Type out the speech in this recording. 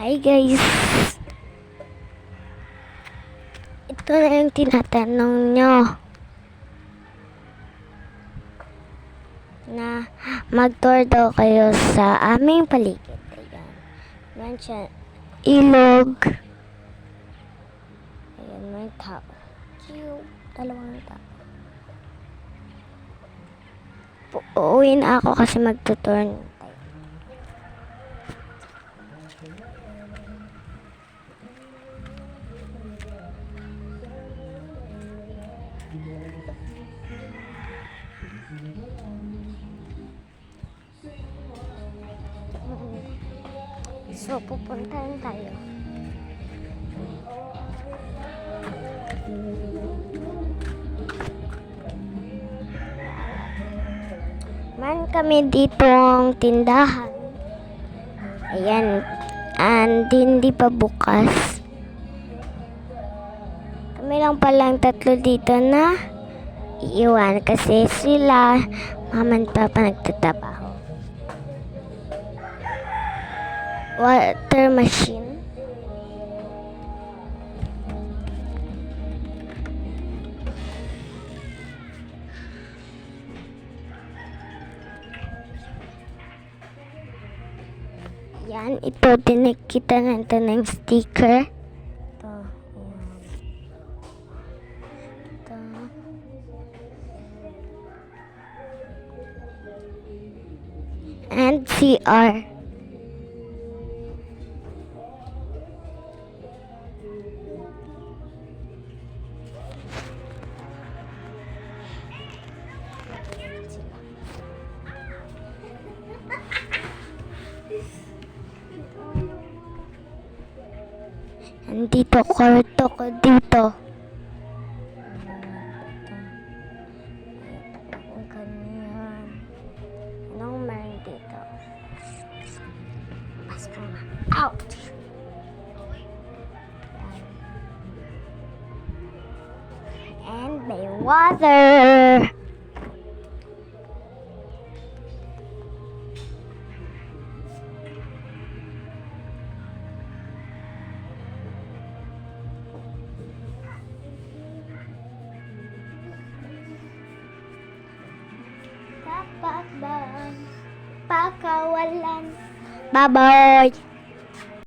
Hi guys! Ito na yung tinatanong nyo na mag-tour daw kayo sa aming paligid. Ayan. Ayan siya. Ilog. Ayan, may tao. Cute. Dalawang tao. Uuwi na ako kasi mag-tour na tayo. So, pupuntahan tayo. Man kami ditong tindahan. Ayan. And hindi pa bukas. Kami lang palang tatlo dito na iiwan kasi sila mama and papa nagtatrabaho. Water machine. Yan, ito tinakita natin ng sticker. Ito. Ito. And CR. Nandito, kwarto ko dito. Ang ganyan. Anong meron dito? Pasok na. Out! And may water! Pakawalan. Bye-bye!